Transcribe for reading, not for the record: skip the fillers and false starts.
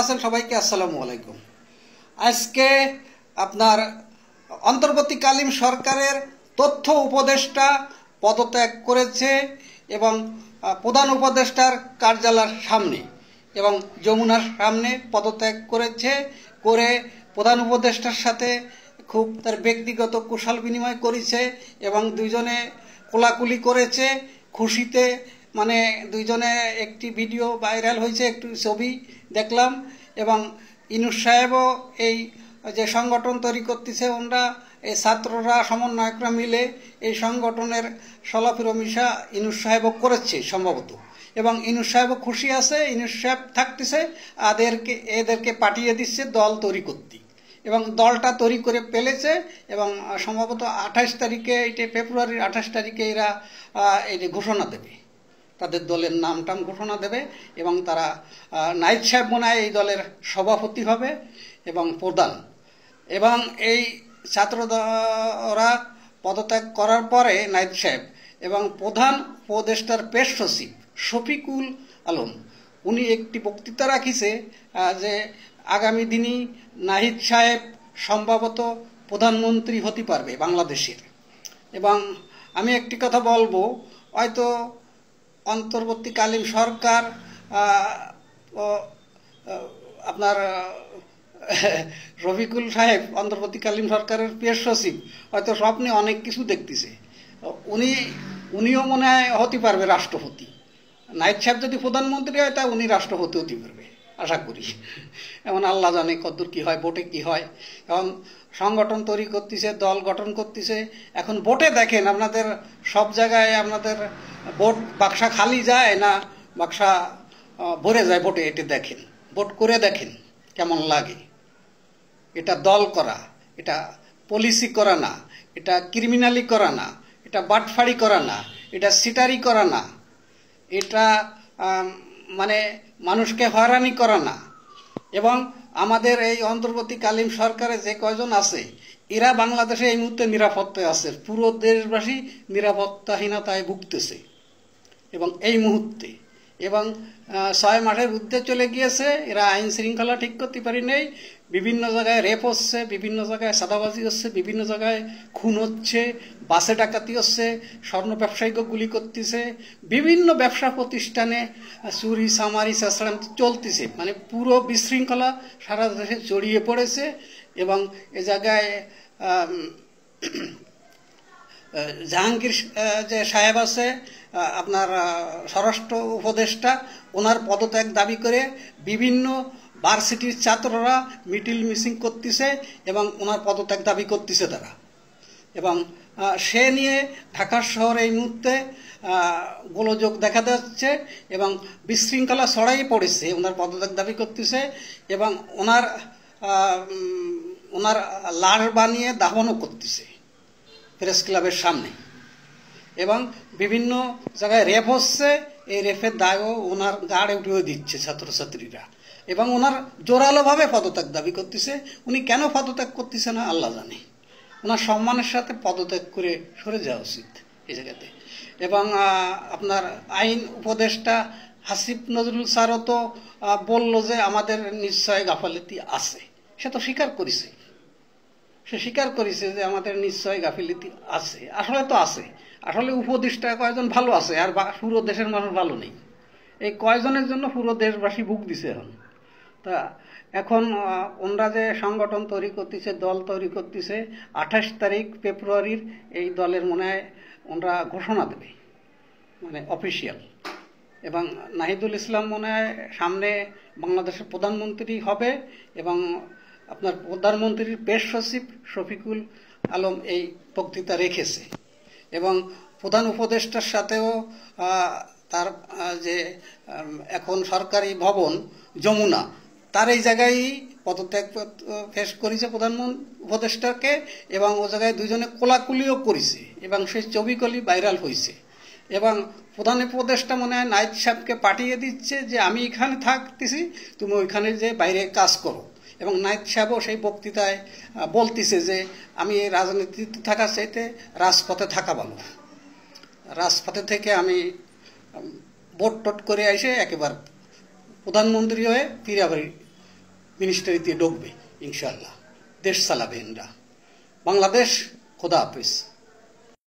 আছেন সবাইকে আসসালামু আলাইকুম। আজকে আপনার অন্তর্বর্তীকালীন সরকারের তথ্য উপদেষ্টা পদত্যাগ করেছে এবং প্রধান উপদেষ্টার কার্যালয়ের সামনে এবং যমুনার সামনে পদত্যাগ করে প্রধান উপদেষ্টার সাথে খুব তার ব্যক্তিগত কুশল বিনিময় করেছে এবং দুইজনে কোলাকুলি করেছে খুশিতে। মানে দুইজনে একটি ভিডিও ভাইরাল হয়েছে, একটু ছবি দেখলাম। এবং ইনুস সাহেবও এই যে সংগঠন তৈরি করতেছে, ওনারা এই ছাত্ররা সমন্বয়করা মিলে এই সংগঠনের সলাফিরমিশা ইনুস সাহেবও করেছে সম্ভবত, এবং ইনুস সাহেবও খুশি আছে। ইনুস সাহেব থাকতেছে এদেরকে পাঠিয়ে দিচ্ছে দল তৈরি করতে, এবং দলটা তৈরি করে ফেলেছে। এবং সম্ভবত 28 তারিখে, এটা ফেব্রুয়ারির 28 তারিখে এরা এই ঘোষণা দেবে, তাদের দলের নামটাম ঘোষণা দেবে। এবং তারা নাহিদ সাহেব মনে হয় এই দলের সভাপতি হবে এবং প্রধান। এবং এই ছাত্ররা পদত্যাগ করার পরে নাহিদ সাহেব এবং প্রধান উপদেষ্টার প্রেস সচিব শফিকুল আলম উনি একটি বক্তৃতা রাখিছে যে আগামী দিনই নাহিদ সাহেব সম্ভবত প্রধানমন্ত্রী হতে পারবে বাংলাদেশের। এবং আমি একটি কথা বলবো, হয়তো অন্তর্বর্তীকালীন সরকার আপনার রফিকুল সাহেব অন্তর্বর্তীকালীন সরকারের প্রেস সচিব হয়তো স্বপ্নে অনেক কিছু দেখতেছে। উনিও মনে হয় হতে পারবে রাষ্ট্রপতি। নাহিদ সাহেব যদি প্রধানমন্ত্রী হয় তা উনি রাষ্ট্রপতি হতে পারবে আশা করি। এমন আল্লাহ জানে কতদূর কী হয়, ভোটে কী হয়। এখন সংগঠন তৈরি করতেছে, দল গঠন করতেছে। এখন ভোটে দেখেন আপনাদের সব জায়গায় আপনাদের ভোট বাক্সা খালি যায় না বাক্সা ভরে যায় ভোটে, এটা দেখেন, ভোট করে দেখেন কেমন লাগে। এটা দল করা, এটা পলিসি করা না, এটা ক্রিমিনালি করা না, এটা বাটফাড়ি করা না, এটা সিটারি করা না, এটা মানে মানুষকে হয়রানি করা না। এবং আমাদের এই অন্তর্বর্তীকালীন সরকারে যে কয়জন আছে এরা বাংলাদেশে এই মুহূর্তে নিরাপত্তায় আছে। পুরো দেশবাসী নিরাপত্তাহীনতায় ভুগতেছে এবং এই মুহূর্তে। এবং 6 মাসের ঊর্ধ্বে চলে গিয়েছে, এরা আইন শৃঙ্খলা ঠিক করতে পারি নেই। বিভিন্ন জায়গায় রেপ হচ্ছে, বিভিন্ন জায়গায় সাদাবাজি হচ্ছে, বিভিন্ন জায়গায় খুন হচ্ছে, বাসে ডাকাতি হচ্ছে, স্বর্ণ ব্যবসায়ীকে গুলি করতেছে, বিভিন্ন ব্যবসা প্রতিষ্ঠানে চুরি চামারি চেঁচড়াম চলতেছে। মানে পুরো বিশৃঙ্খলা সারা দেশে জড়িয়ে পড়েছে। এবং এ জায়গায় জাহাঙ্গীর যে সাহেব আছে আপনার স্বরাষ্ট্র উপদেষ্টা, ওনার পদত্যাগ দাবি করে বিভিন্ন ভার্সিটির ছাত্ররা মিটিল মিছিল করতেছে এবং ওনার পদত্যাগ দাবি করতেছে তারা। এবং সে নিয়ে ঢাকা শহরে এই মুহূর্তে গোলযোগ দেখা যাচ্ছে এবং বিশৃঙ্খলা ছড়াই পড়েছে। ওনার পদত্যাগ দাবি করতেছে এবং ওনার লাশ বানিয়ে দাহনও করতেছে প্রেস ক্লাবের সামনে। এবং বিভিন্ন জায়গায় রেপ হচ্ছে, এই রেপের দায়ও ওনার গাড়ে উঠিয়ে দিচ্ছে ছাত্রছাত্রীরা। এবং ওনার জোরালোভাবে পদত্যাগ দাবি করতেছে। উনি কেন পদত্যাগ করতেছে না আল্লাহ জানে। ওনার সম্মানের সাথে পদত্যাগ করে সরে যাওয়া উচিত এই জায়গাতে। এবং আপনার আইন উপদেষ্টা হাসিব নজরুল স্যারও তো বলল যে আমাদের নিশ্চয় গাফালতি আছে। সে তো স্বীকার করেছে, সে স্বীকার করেছে যে আমাদের নিশ্চয় গাফিলতি আছে। আসলে তো আছে, আসলে উপদেষ্টা কয়েকজন ভালো আছে আর পুরো দেশের মানুষ ভালো নেই। এই কয়েকজনের জন্য পুরো দেশবাসী ভুগ দিছে এখন। তা এখন ওনরা যে সংগঠন তৈরি করতেছে, দল তৈরি করতেছে, 28 তারিখ ফেব্রুয়ারির এই দলের মনে হয় ওনরা ঘোষণা দেবে, মানে অফিসিয়াল। এবং নাহিদুল ইসলাম মনে হয় সামনে বাংলাদেশের প্রধানমন্ত্রী হবে। এবং আপনার প্রধানমন্ত্রীর প্রেস সচিব শফিকুল আলম এই বক্তৃতা রেখেছে। এবং প্রধান উপদেষ্টার সাথেও তার যে এখন সরকারি ভবন যমুনা, তার এই জায়গায় পদত্যাগ পেশ করেছে প্রধানমন্ত্রী উপদেষ্টাকে। এবং ও জায়গায় দুইজনে কোলাকুলিও করেছে এবং সেই ছবিগুলি ভাইরাল হয়েছে। এবং প্রধান উপদেষ্টা মনে হয় নাহিদ সাহেবকে পাঠিয়ে দিচ্ছে যে আমি এখানে থাকতেছি, তুমি ওইখানে যে বাইরে কাজ করো। এবং নাহিদ সাহেবও সেই বক্তৃতায় বলতেছে যে আমি রাজনীতিতে থাকার চাইতে রাজপথে থাকা ভালো। রাজপথে থেকে আমি ভোট টোট করে এসে একেবারে প্রধানমন্ত্রী হয়ে ফিরে আবার মিনিস্ট্রিতে ঢুকবে ইনশাল্লাহ, দেশ চালাবে এনরা। বাংলাদেশ, খোদা হাফিজ।